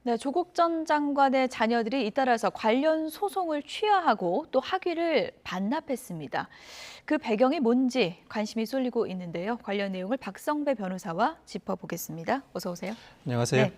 네, 조국 전 장관의 자녀들이 잇따라서 관련 소송을 취하하고 또 학위를 반납했습니다. 그 배경이 뭔지 관심이 쏠리고 있는데요. 관련 내용을 박성배 변호사와 짚어보겠습니다. 어서 오세요. 안녕하세요. 네,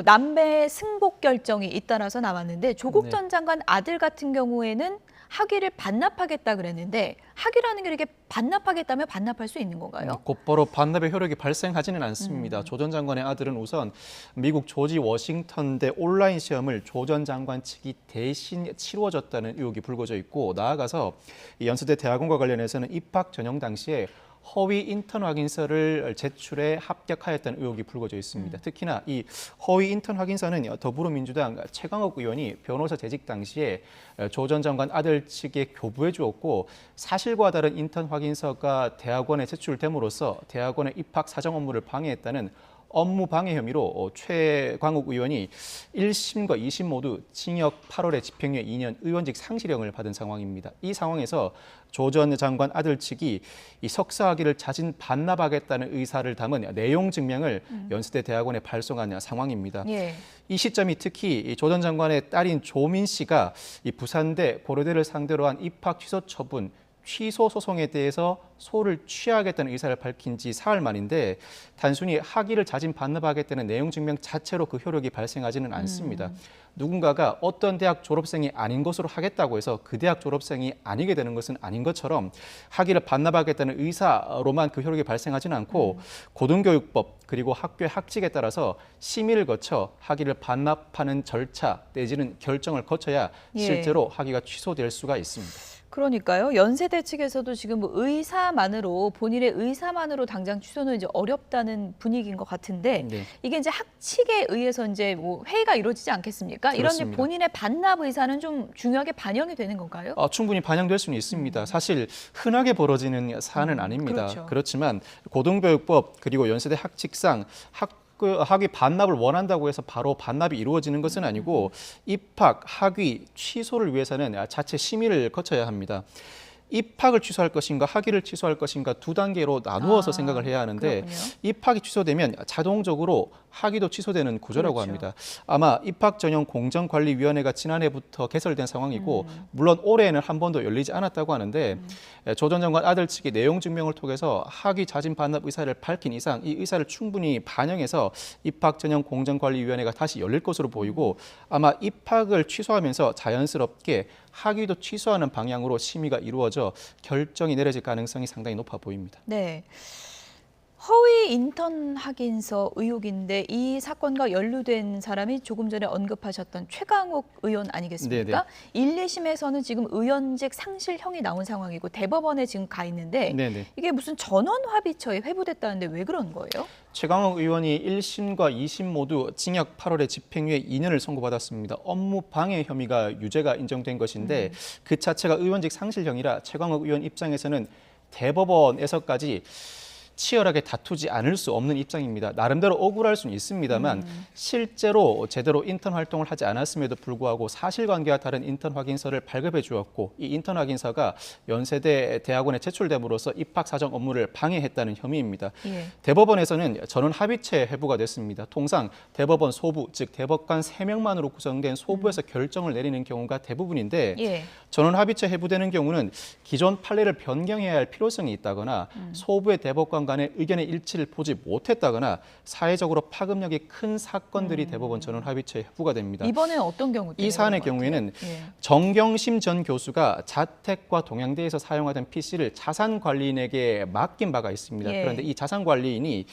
남매 승복 결정이 잇따라서 나왔는데 조국 네. 전 장관 아들 같은 경우에는 학위를 반납하겠다 그랬는데 학위라는 게 이렇게 반납하겠다면 반납할 수 있는 건가요? 곧바로 반납의 효력이 발생하지는 않습니다. 조 전 장관의 아들은 우선 미국 조지 워싱턴대 온라인 시험을 조 전 장관 측이 대신 치루어줬다는 의혹이 불거져 있고, 나아가서 이 연세대 대학원과 관련해서는 입학 전형 당시에 허위 인턴 확인서를 제출해 합격하였다는 의혹이 불거져 있습니다. 특히나 이 허위 인턴 확인서는 더불어민주당 최강욱 의원이 변호사 재직 당시에 조 전 장관 아들 측에 교부해 주었고, 사실과 다른 인턴 확인서가 대학원에 제출됨으로써 대학원의 입학 사정 업무를 방해했다는 업무 방해 혐의로 최광욱 의원이 1심과 2심 모두 징역 8월에 집행유예 2년 의원직 상실형을 받은 상황입니다. 이 상황에서 조 전 장관 아들 측이 이 석사 학위를 자진 반납하겠다는 의사를 담은 내용 증명을 연세대 대학원에 발송한 상황입니다. 예. 이 시점이 특히 조 전 장관의 딸인 조민 씨가 이 부산대 고려대를 상대로 한 입학 취소 처분 취소 소송에 대해서 소를 취하겠다는 의사를 밝힌 지 사흘 만인데, 단순히 학위를 자진 반납하겠다는 내용 증명 자체로 그 효력이 발생하지는 않습니다. 누군가가 어떤 대학 졸업생이 아닌 것으로 하겠다고 해서 그 대학 졸업생이 아니게 되는 것은 아닌 것처럼 학위를 반납하겠다는 의사로만 그 효력이 발생하지는 않고, 고등교육법 그리고 학교의 학칙에 따라서 심의를 거쳐 학위를 반납하는 절차 내지는 결정을 거쳐야 예. 실제로 학위가 취소될 수가 있습니다. 그러니까요. 연세대 측에서도 지금 본인의 의사만으로 당장 취소는 이제 어렵다는 분위기인 것 같은데, 네. 이게 이제 학칙에 의해서 이제 회의가 이루어지지 않겠습니까? 이런 이제 그렇습니다. 본인의 반납 의사는 좀 중요하게 반영이 되는 건가요? 충분히 반영될 수는 있습니다. 사실 흔하게 벌어지는 사안은 아닙니다. 그렇죠. 그렇지만 고등교육법 그리고 연세대 학칙상 학위 반납을 원한다고 해서 바로 반납이 이루어지는 것은 아니고, 입학, 학위 취소를 위해서는 자체 심의를 거쳐야 합니다. 입학을 취소할 것인가 학위를 취소할 것인가 두 단계로 나누어서 생각을 해야 하는데, 그렇군요. 입학이 취소되면 자동적으로 학위도 취소되는 구조라고 그렇죠. 합니다. 아마 입학 전형 공정관리위원회가 지난해부터 개설된 상황이고, 물론 올해에는 한 번도 열리지 않았다고 하는데, 조 전 장관 아들 측이 내용 증명을 통해서 학위 자진 반납 의사를 밝힌 이상 이 의사를 충분히 반영해서 입학 전형 공정관리위원회가 다시 열릴 것으로 보이고, 아마 입학을 취소하면서 자연스럽게 학위도 취소하는 방향으로 심의가 이루어져 결정이 내려질 가능성이 상당히 높아 보입니다. 네. 허위 인턴 확인서 의혹인데 이 사건과 연루된 사람이 조금 전에 언급하셨던 최강욱 의원 아니겠습니까? 1, 2심에서는 지금 의원직 상실형이 나온 상황이고 대법원에 지금 가 있는데, 네네. 이게 무슨 전원 합의처에 회부됐다는데 왜 그런 거예요? 최강욱 의원이 1심과 2심 모두 징역 8월에 집행유예 2년을 선고받았습니다. 업무 방해 혐의가 유죄가 인정된 것인데, 그 자체가 의원직 상실형이라 최강욱 의원 입장에서는 대법원에서까지 치열하게 다투지 않을 수 없는 입장입니다. 나름대로 억울할 수는 있습니다만 실제로 제대로 인턴 활동을 하지 않았음에도 불구하고 사실관계와 다른 인턴 확인서를 발급해 주었고, 이 인턴 확인서가 연세대 대학원에 제출됨으로써 입학 사정 업무를 방해했다는 혐의입니다. 예. 대법원에서는 전원 합의체 회부가 됐습니다. 통상 대법원 소부, 즉 대법관 3명만으로 구성된 소부에서 결정을 내리는 경우가 대부분인데, 예. 전원 합의체 회부되는 경우는 기존 판례를 변경해야 할 필요성이 있다거나 소부의 대법관 간의 의견의 일치를 보지 못했다거나 사회적으로 파급력이 큰 사건들이 대법원 전원 합의체 회부가 됩니다. 이번에는 어떤 경우 때문에 이 사안의 그런 것 같아요? 경우에는 예. 정경심 전 교수가 자택과 동양대에서 사용하던 PC를 자산관리인에게 맡긴 바가 있습니다. 예. 그런데 이 자산관리인이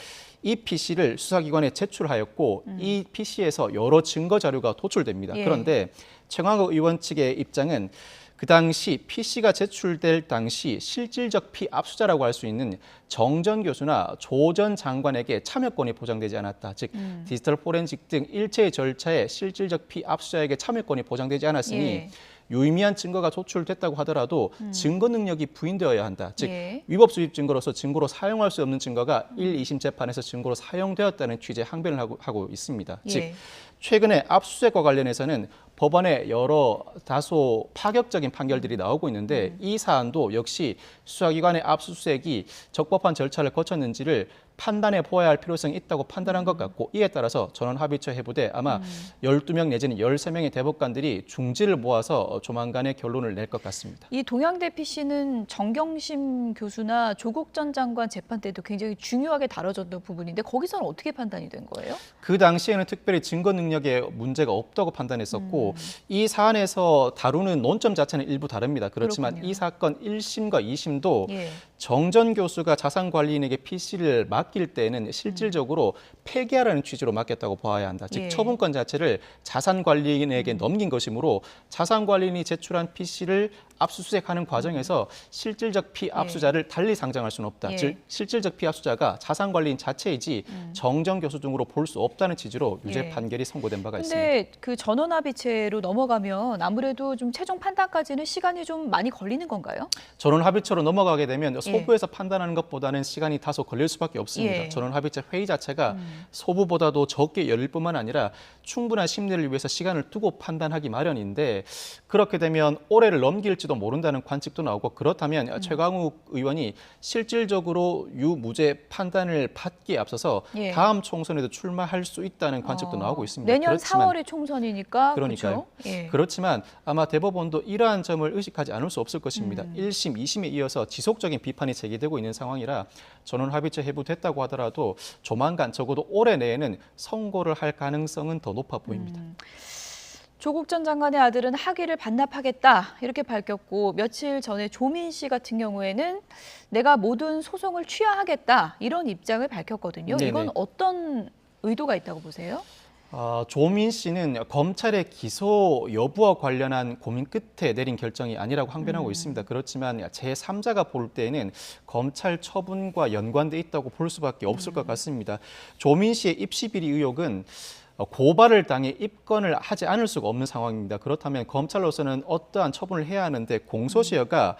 이 PC를 수사기관에 제출하였고 이 PC에서 여러 증거 자료가 도출됩니다. 예. 그런데 최광욱 의원 측의 입장은 그 당시 PC가 제출될 당시 실질적 피압수자라고 할 수 있는 정전 교수나 조 전 장관에게 참여권이 보장되지 않았다. 즉 디지털 포렌식 등 일체의 절차에 실질적 피압수자에게 참여권이 보장되지 않았으니 예. 유의미한 증거가 도출됐다고 하더라도 증거 능력이 부인되어야 한다. 즉 예. 위법 수입 증거로서 증거로 사용할 수 없는 증거가 1, 2심 재판에서 증거로 사용되었다는 취지의 항변을 하고 있습니다. 예. 즉 최근에 압수수색과 관련해서는 법원에 여러 다소 파격적인 판결들이 나오고 있는데, 이 사안도 역시 수사기관의 압수수색이 적법한 절차를 거쳤는지를 판단해 보아야 할 필요성이 있다고 판단한 것 같고, 이에 따라서 전원합의체 회부돼 아마 12명 내지는 13명의 대법관들이 중지를 모아서 조만간에 결론을 낼 것 같습니다. 이 동양대 PC는 정경심 교수나 조국 전 장관 재판 때도 굉장히 중요하게 다뤄졌던 부분인데 거기서는 어떻게 판단이 된 거예요? 그 당시에는 특별히 증거 능력에 문제가 없다고 판단했었고 이 사안에서 다루는 논점 자체는 일부 다릅니다. 그렇지만 그렇군요. 이 사건 1심과 2심도 예. 정전 교수가 자산관리인에게 PC를 맡길 때는 실질적으로 폐기하라는 취지로 맡겼다고 봐야 한다. 즉 예. 처분권 자체를 자산관리인에게 넘긴 것이므로 자산관리인이 제출한 PC를 압수수색하는 과정에서 실질적 피압수자를 달리 상정할 수는 없다. 예. 즉 실질적 피압수자가 자산관리인 자체이지 정전 교수 등으로 볼 수 없다는 취지로 유죄 예. 판결이 선고된 바가 있습니다. 근데 그 전원합의체로 넘어가면 아무래도 좀 최종 판단까지는 시간이 좀 많이 걸리는 건가요? 전원합의체로 넘어가게 되면 소부에서 판단하는 것보다는 시간이 다소 걸릴 수밖에 없습니다. 예. 전원합의체 회의 자체가 소부보다도 적게 열릴 뿐만 아니라 충분한 심리를 위해서 시간을 두고 판단하기 마련인데 그렇게 되면 올해를 넘길지도 모른다는 관측도 나오고 그렇다면 최강욱 의원이 실질적으로 유무죄 판단을 받기에 앞서서 예. 다음 총선에도 출마할 수 있다는 관측도 나오고 있습니다. 내년 그렇지만 4월에 총선이니까 그러니까요. 그렇죠? 예. 그렇지만 아마 대법원도 이러한 점을 의식하지 않을 수 없을 것입니다. 1심, 2심에 이어서 지속적인 비판이 제기되고 있는 상황이라 전원합의체 회부됐다고 하더라도 조만간 적어도 올해 내에는 선고를 할 가능성은 더 높아 보입니다. 조국 전 장관의 아들은 학위를 반납하겠다 이렇게 밝혔고 며칠 전에 조민 씨 같은 경우에는 내가 모든 소송을 취하하겠다 이런 입장을 밝혔거든요. 네네. 이건 어떤 의도가 있다고 보세요? 조민 씨는 검찰의 기소 여부와 관련한 고민 끝에 내린 결정이 아니라고 항변하고 있습니다. 그렇지만 제3자가 볼 때는 검찰 처분과 연관돼 있다고 볼 수밖에 없을 것 같습니다. 조민 씨의 입시 비리 의혹은 고발을 당해 입건을 하지 않을 수가 없는 상황입니다. 그렇다면 검찰로서는 어떠한 처분을 해야 하는데 공소시효가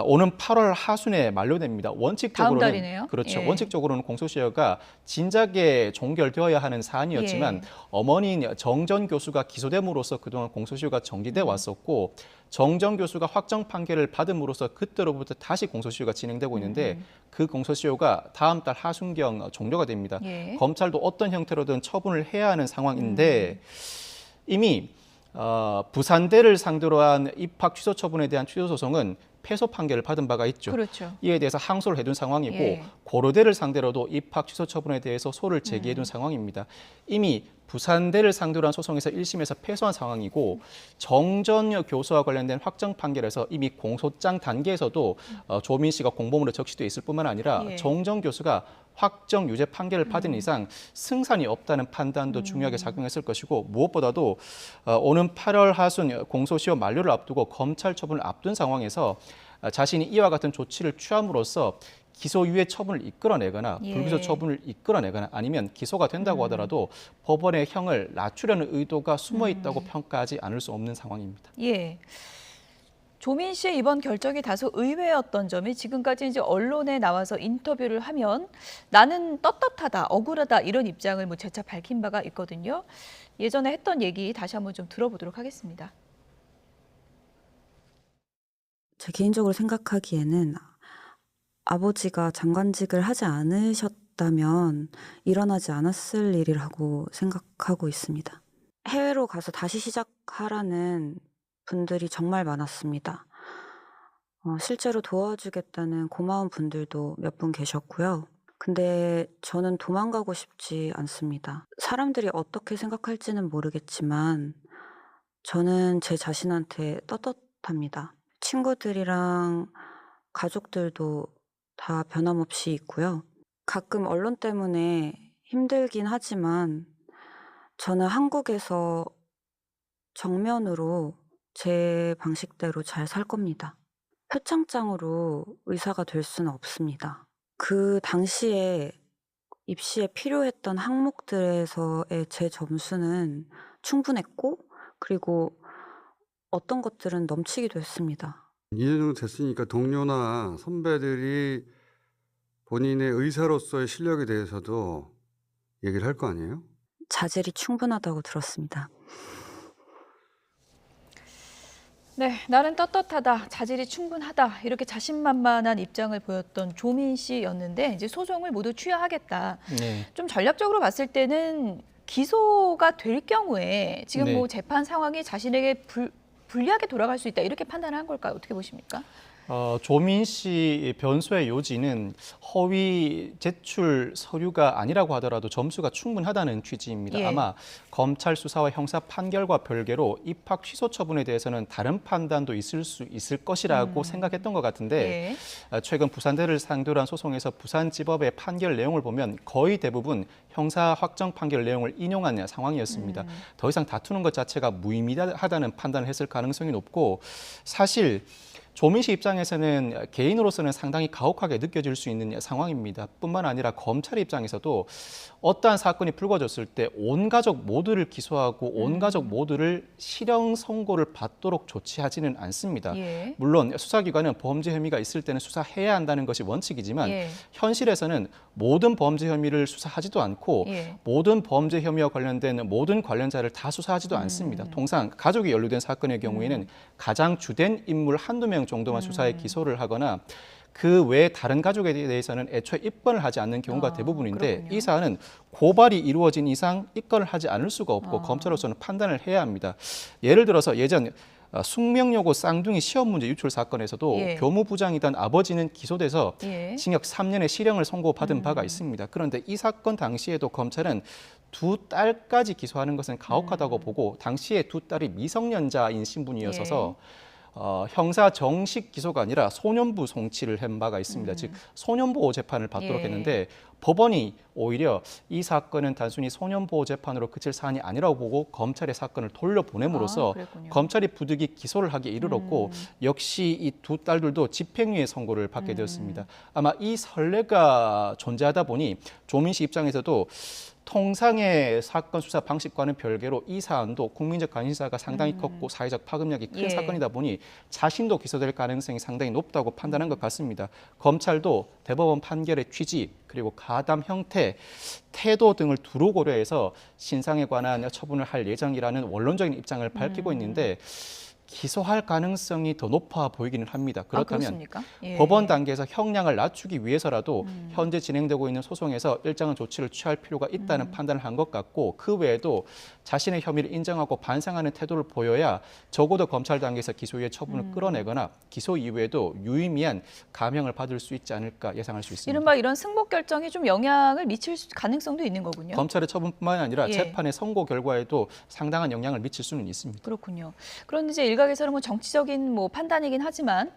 오는 8월 하순에 만료됩니다. 원칙적으로는 다음 달이네요. 그렇죠. 예. 원칙적으로는 공소시효가 진작에 종결되어야 하는 사안이었지만 예. 어머니인 정전 교수가 기소됨으로써 그동안 공소시효가 정지돼 왔었고 정전 교수가 확정 판결을 받음으로써 그때로부터 다시 공소시효가 진행되고 있는데 그 공소시효가 다음 달 하순경 종료가 됩니다. 예. 검찰도 어떤 형태로든 처분을 해야 하는 상황인데 이미 부산대를 상대로 한 입학 취소 처분에 대한 취소 소송은 패소 판결을 받은 바가 있죠. 그렇죠. 이에 대해서 항소를 해둔 상황이고 예. 고려대를 상대로도 입학 취소 처분에 대해서 소를 제기해둔 상황입니다. 이미 부산대를 상대로 한 소송에서 1심에서 패소한 상황이고 정전 교수와 관련된 확정 판결에서 이미 공소장 단계에서도 조민 씨가 공범으로 적시돼 있을 뿐만 아니라 예. 정전 교수가 확정 유죄 판결을 받은 이상 승산이 없다는 판단도 중요하게 작용했을 것이고 무엇보다도 오는 8월 하순 공소시효 만료를 앞두고 검찰 처분을 앞둔 상황에서 자신이 이와 같은 조치를 취함으로써 기소유예 처분을 이끌어내거나 예. 불기소 처분을 이끌어내거나 아니면 기소가 된다고 하더라도 법원의 형을 낮추려는 의도가 숨어 있다고 평가하지 않을 수 없는 상황입니다. 예. 조민 씨의 이번 결정이 다소 의외였던 점이 지금까지 이제 언론에 나와서 인터뷰를 하면 나는 떳떳하다, 억울하다 이런 입장을 뭐 재차 밝힌 바가 있거든요. 예전에 했던 얘기 다시 한번 좀 들어보도록 하겠습니다. 제 개인적으로 생각하기에는 아버지가 장관직을 하지 않으셨다면 일어나지 않았을 일이라고 생각하고 있습니다. 해외로 가서 다시 시작하라는 분들이 정말 많았습니다. 실제로 도와주겠다는 고마운 분들도 몇 분 계셨고요. 근데 저는 도망가고 싶지 않습니다. 사람들이 어떻게 생각할지는 모르겠지만 저는 제 자신한테 떳떳합니다. 친구들이랑 가족들도 다 변함없이 있고요. 가끔 언론 때문에 힘들긴 하지만 저는 한국에서 정면으로 제 방식대로 잘 살 겁니다. 표창장으로 의사가 될 수는 없습니다. 그 당시에 입시에 필요했던 항목들에서의 제 점수는 충분했고 그리고 어떤 것들은 넘치기도 했습니다. 2년 정도 됐으니까 동료나 선배들이 본인의 의사로서의 실력에 대해서도 얘기를 할 거 아니에요? 자질이 충분하다고 들었습니다. 네, 나는 떳떳하다, 자질이 충분하다 이렇게 자신만만한 입장을 보였던 조민 씨였는데 이제 소송을 모두 취하하겠다. 네. 좀 전략적으로 봤을 때는 기소가 될 경우에 지금 네. 뭐 재판 상황이 자신에게 불리하게 돌아갈 수 있다 이렇게 판단을 한 걸까요? 어떻게 보십니까? 조민 씨 변소의 요지는 허위 제출 서류가 아니라고 하더라도 점수가 충분하다는 취지입니다. 예. 아마 검찰 수사와 형사 판결과 별개로 입학 취소 처분에 대해서는 다른 판단도 있을 수 있을 것이라고 생각했던 것 같은데 최근 부산대를 상대로 한 소송에서 부산지법의 판결 내용을 보면 거의 대부분 형사 확정 판결 내용을 인용한 상황이었습니다. 더 이상 다투는 것 자체가 무의미하다는 판단을 했을 가능성이 높고 사실 조민 씨 입장에서는 개인으로서는 상당히 가혹하게 느껴질 수 있는 상황입니다. 뿐만 아니라 검찰 입장에서도 어떠한 사건이 불거졌을 때 온 가족 모두를 기소하고 온 가족 모두를 실형 선고를 받도록 조치하지는 않습니다. 예. 물론 수사기관은 범죄 혐의가 있을 때는 수사해야 한다는 것이 원칙이지만 예. 현실에서는 모든 범죄 혐의를 수사하지도 않고 예. 모든 범죄 혐의와 관련된 모든 관련자를 다 수사하지도 않습니다. 통상 가족이 연루된 사건의 경우에는 가장 주된 인물 한두 명 정도만 수사에 기소를 하거나 그 외에 다른 가족에 대해서는 애초에 입건을 하지 않는 경우가 대부분인데 그렇군요. 이 사안은 고발이 이루어진 이상 입건을 하지 않을 수가 없고 검찰로서는 판단을 해야 합니다. 예를 들어서 예전 숙명여고 쌍둥이 시험 문제 유출 사건에서도 예. 교무부장이던 아버지는 기소돼서 예. 징역 3년의 실형을 선고받은 바가 있습니다. 그런데 이 사건 당시에도 검찰은 두 딸까지 기소하는 것은 가혹하다고 보고 당시에 두 딸이 미성년자인 신분이어서 형사 정식 기소가 아니라 소년부 송치를 한 바가 있습니다. 즉 소년보호 재판을 받도록 예. 했는데 법원이 오히려 이 사건은 단순히 소년보호 재판으로 그칠 사안이 아니라고 보고 검찰의 사건을 돌려보냄으로써 그랬군요. 검찰이 부득이 기소를 하기에 이르렀고 역시 이 두 딸들도 집행유예 선고를 받게 되었습니다. 아마 이 선례가 존재하다 보니 조민 씨 입장에서도 통상의 사건 수사 방식과는 별개로 이 사안도 국민적 관심사가 상당히 컸고 사회적 파급력이 큰 예. 사건이다 보니 자신도 기소될 가능성이 상당히 높다고 판단한 것 같습니다. 검찰도 대법원 판결의 취지 그리고 가담 형태, 태도 등을 두루 고려해서 신상에 관한 처분을 할 예정이라는 원론적인 입장을 밝히고 있는데 기소할 가능성이 더 높아 보이기는 합니다. 그렇다면 그렇습니까? 예. 법원 단계에서 형량을 낮추기 위해서라도 현재 진행되고 있는 소송에서 일정한 조치를 취할 필요가 있다는 판단을 한 것 같고 그 외에도 자신의 혐의를 인정하고 반성하는 태도를 보여야 적어도 검찰 단계에서 기소유예 처분을 끌어내거나 기소 이후에도 유의미한 감형을 받을 수 있지 않을까 예상할 수 있습니다. 이른바 이런 승복 결정이 좀 영향을 미칠 가능성도 있는 거군요. 검찰의 처분뿐만 아니라 예. 재판의 선고 결과에도 상당한 영향을 미칠 수는 있습니다. 그렇군요. 그런데 이제 일각에서는 뭐 정치적인 뭐 판단이긴 하지만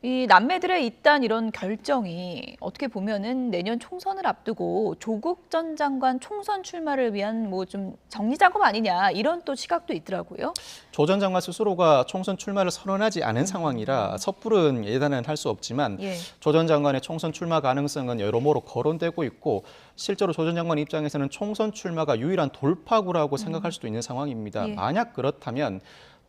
이 남매들의 이딴 이런 결정이 어떻게 보면은 내년 총선을 앞두고 조국 전 장관 총선 출마를 위한 뭐 좀 정리작업 아니냐 이런 또 시각도 있더라고요. 조 전 장관 스스로가 총선 출마를 선언하지 않은 상황이라 섣부른 예단은 할 수 없지만 예. 조 전 장관의 총선 출마 가능성은 여러모로 거론되고 있고 실제로 조 전 장관 입장에서는 총선 출마가 유일한 돌파구라고 생각할 수도 있는 상황입니다. 예. 만약 그렇다면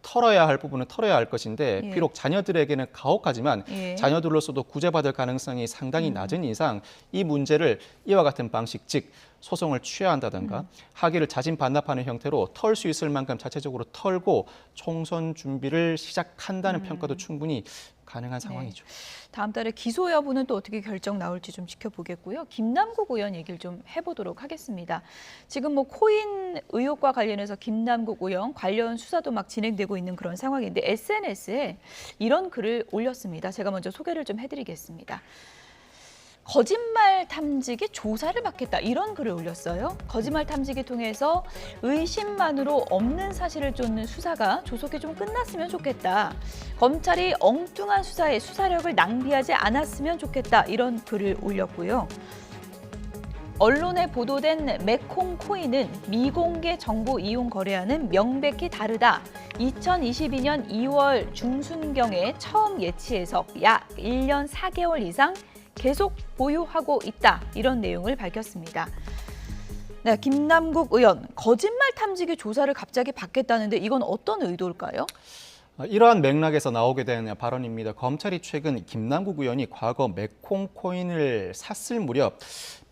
털어야 할 부분은 털어야 할 것인데 예. 비록 자녀들에게는 가혹하지만 예. 자녀들로서도 구제받을 가능성이 상당히 낮은 이상 이 문제를 이와 같은 방식 즉 소송을 취해야 한다든가 학위를 자진 반납하는 형태로 털 수 있을 만큼 자체적으로 털고 총선 준비를 시작한다는 평가도 충분히 가능한 상황이죠. 다음 달에 기소 여부는 또 어떻게 결정 나올지 좀 지켜보겠고요. 김남국 의원 얘기를 좀 해보도록 하겠습니다. 지금 뭐 코인 의혹과 관련해서 김남국 의원 관련 수사도 막 진행되고 있는 그런 상황인데 SNS에 이런 글을 올렸습니다. 제가 먼저 소개를 좀 해드리겠습니다. 거짓말 탐지기 조사를 받겠다 이런 글을 올렸어요. 거짓말 탐지기 통해서 의심만으로 없는 사실을 쫓는 수사가 조속히 좀 끝났으면 좋겠다. 검찰이 엉뚱한 수사에 수사력을 낭비하지 않았으면 좋겠다 이런 글을 올렸고요. 언론에 보도된 메콩 코인은 미공개 정보 이용 거래와는 명백히 다르다. 2022년 2월 중순경에 처음 예치해서 약 1년 4개월 이상 계속 보유하고 있다. 이런 내용을 밝혔습니다. 네, 김남국 의원, 거짓말 탐지기 조사를 갑자기 받겠다는데 이건 어떤 의도일까요? 이러한 맥락에서 나오게 된 발언입니다. 검찰이 최근 김남국 의원이 과거 메콩 코인을 샀을 무렵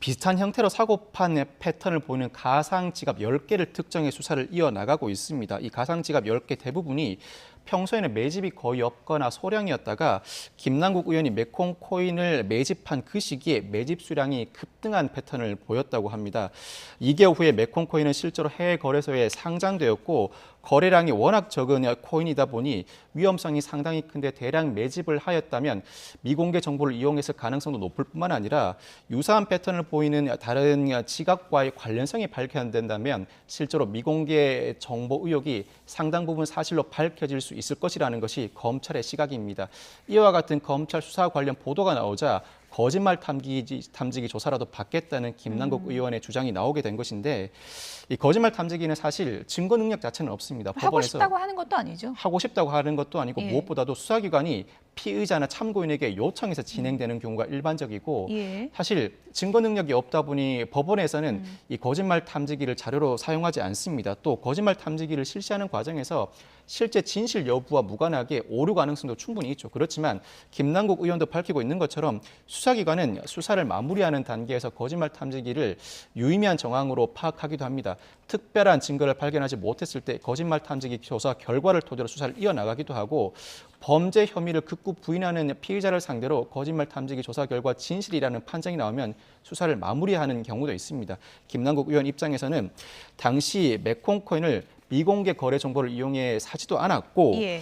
비슷한 형태로 사고판 패턴을 보이는 가상 지갑 10개를 특정해 수사를 이어나가고 있습니다. 이 가상 지갑 10개 대부분이 평소에는 매집이 거의 없거나 소량이었다가 김남국 의원이 메콩코인을 매집한 그 시기에 매집 수량이 급등한 패턴을 보였다고 합니다. 2개월 후에 메콩코인은 실제로 해외 거래소에 상장되었고 거래량이 워낙 적은 코인이다 보니 위험성이 상당히 큰데 대량 매집을 하였다면 미공개 정보를 이용했을 가능성도 높을 뿐만 아니라 유사한 패턴을 보이는 다른 지갑과의 관련성이 밝혀낸다면 실제로 미공개 정보 의혹이 상당 부분 사실로 밝혀질 수 있을 것이라는 것이 검찰의 시각입니다. 이와 같은 검찰 수사 관련 보도가 나오자 거짓말 탐지기 조사라도 받겠다는 김남국 의원의 주장이 나오게 된 것인데 이 거짓말 탐지기는 사실 증거 능력 자체는 없습니다. 하고 싶다고 하는 것도 아니죠. 하고 싶다고 하는 것도 아니고 예. 무엇보다도 수사기관이 피의자나 참고인에게 요청해서 진행되는 경우가 일반적이고 예. 사실 증거 능력이 없다 보니 법원에서는 이 거짓말 탐지기를 자료로 사용하지 않습니다. 또 거짓말 탐지기를 실시하는 과정에서 실제 진실 여부와 무관하게 오류 가능성도 충분히 있죠. 그렇지만 김남국 의원도 밝히고 있는 것처럼 수사기관은 수사를 마무리하는 단계에서 거짓말 탐지기를 유의미한 정황으로 파악하기도 합니다. 특별한 증거를 발견하지 못했을 때 거짓말 탐지기 조사 결과를 토대로 수사를 이어나가기도 하고 범죄 혐의를 극구 부인하는 피의자를 상대로 거짓말 탐지기 조사 결과 진실이라는 판정이 나오면 수사를 마무리하는 경우도 있습니다. 김남국 의원 입장에서는 당시 메콩코인을 미공개 거래 정보를 이용해 사지도 않았고 예.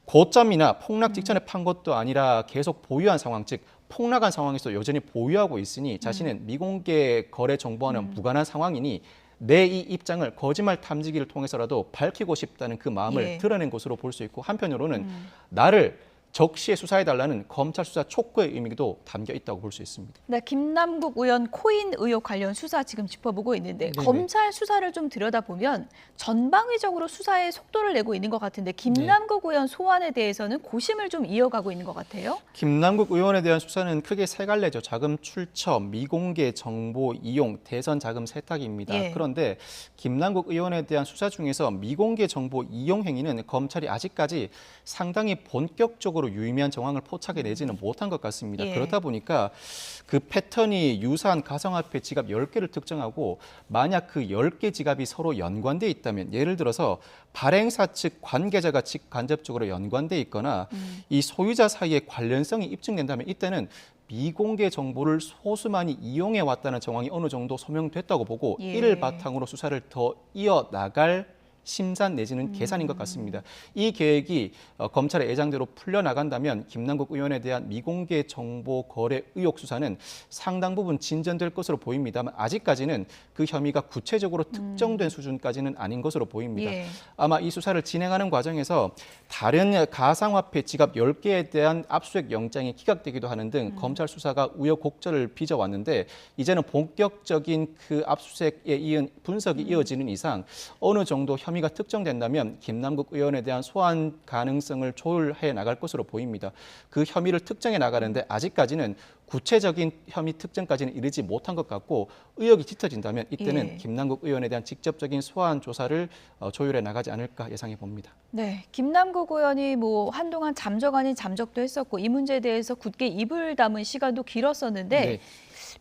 고점이나 폭락 직전에 판 것도 아니라 계속 보유한 상황, 즉 폭락한 상황에서 여전히 보유하고 있으니 자신은 미공개 거래 정보와는 무관한 상황이니 내 이 입장을 거짓말 탐지기를 통해서라도 밝히고 싶다는 그 마음을 예. 드러낸 것으로 볼 수 있고 한편으로는 나를 적시에 수사해달라는 검찰 수사 촉구의 의미도 담겨 있다고 볼 수 있습니다. 네, 김남국 의원 코인 의혹 관련 수사 지금 짚어보고 있는데 네네. 검찰 수사를 좀 들여다보면 전방위적으로 수사에 속도를 내고 있는 것 같은데 김남국 의원 소환에 대해서는 고심을 좀 이어가고 있는 것 같아요. 김남국 의원에 대한 수사는 크게 세 갈래죠. 자금 출처, 미공개 정보 이용, 대선 자금 세탁입니다. 예. 그런데 김남국 의원에 대한 수사 중에서 미공개 정보 이용 행위는 검찰이 아직까지 상당히 본격적으로 유의미한 정황을 포착해내지는 못한 것 같습니다. 예. 그렇다 보니까 그 패턴이 유사한 가상화폐 지갑 10개를 특정하고 만약 그 10개 지갑이 서로 연관돼 있다면 예를 들어서 발행사 측 관계자가 직간접적으로 연관돼 있거나 이 소유자 사이에 관련성이 입증된다면 이때는 미공개 정보를 소수만이 이용해 왔다는 정황이 어느 정도 소명됐다고 보고 예. 이를 바탕으로 수사를 더 이어나갈 심산 내지는 계산인 것 같습니다. 이 계획이 검찰의 예정대로 풀려나간다면 김남국 의원에 대한 미공개 정보 거래 의혹 수사는 상당 부분 진전될 것으로 보입니다만 아직까지는 그 혐의가 구체적으로 특정된 수준까지는 아닌 것으로 보입니다. 예. 아마 이 수사를 진행하는 과정에서 다른 가상화폐 지갑 10개에 대한 압수수색 영장이 기각되기도 하는 등 검찰 수사가 우여곡절을 빚어왔는데 이제는 본격적인 그 압수수색에 이은 분석이 이어지는 이상 어느 정도 혐의가 특정된다면 김남국 의원에 대한 소환 가능성을 조율해 나갈 것으로 보입니다. 그 혐의를 특정해 나가는데 아직까지는 구체적인 혐의 특정까지는 이르지 못한 것 같고 의혹이 짙어진다면 이때는 예. 김남국 의원에 대한 직접적인 소환 조사를 조율해 나가지 않을까 예상해 봅니다. 네, 김남국 의원이 뭐 한동안 잠적 아닌 잠적도 했었고 이 문제에 대해서 굳게 입을 다문 시간도 길었었는데 네.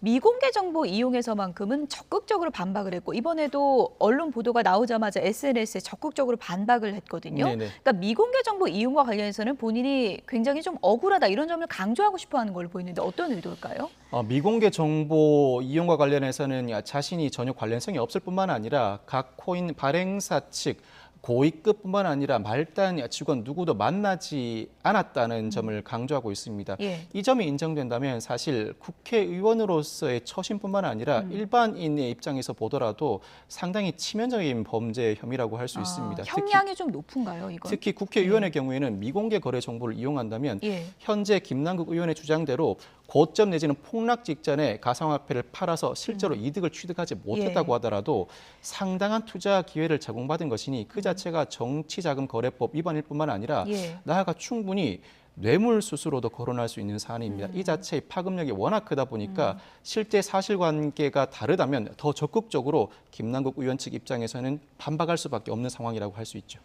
미공개 정보 이용해서만큼은 적극적으로 반박을 했고 이번에도 언론 보도가 나오자마자 SNS에 적극적으로 반박을 했거든요. 네네. 그러니까 미공개 정보 이용과 관련해서는 본인이 굉장히 좀 억울하다 이런 점을 강조하고 싶어하는 걸로 보이는데 어떤 의도일까요? 미공개 정보 이용과 관련해서는 자신이 전혀 관련성이 없을 뿐만 아니라 각 코인 발행사 측 고위급뿐만 아니라 말단 직원 누구도 만나지 않았다는 점을 강조하고 있습니다. 예. 이 점이 인정된다면 사실 국회의원으로서의 처신뿐만 아니라 일반인의 입장에서 보더라도 상당히 치명적인 범죄 혐의라고 할 수 있습니다. 형량이 좀 높은가요, 이건? 특히 국회의원의 경우에는 미공개 거래 정보를 이용한다면 예. 현재 김남국 의원의 주장대로 고점 내지는 폭락 직전에 가상화폐를 팔아서 실제로 이득을 취득하지 못했다고 하더라도 상당한 투자 기회를 제공받은 것이니 그 자체가 정치자금 거래법 위반일 뿐만 아니라 예. 나아가 충분히 뇌물수수로도 거론할 수 있는 사안입니다. 이 자체의 파급력이 워낙 크다 보니까 실제 사실관계가 다르다면 더 적극적으로 김남국 의원 측 입장에서는 반박할 수밖에 없는 상황이라고 할 수 있죠.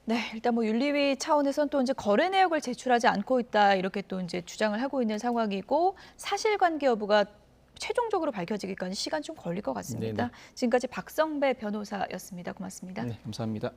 네, 일단 뭐 윤리위 차원에서는 또 이제 거래 내역을 제출하지 않고 있다 이렇게 또 이제 주장을 하고 있는 상황이고 사실관계 여부가 최종적으로 밝혀지기까지 시간 좀 걸릴 것 같습니다. 네네. 지금까지 박성배 변호사였습니다. 고맙습니다. 네, 감사합니다.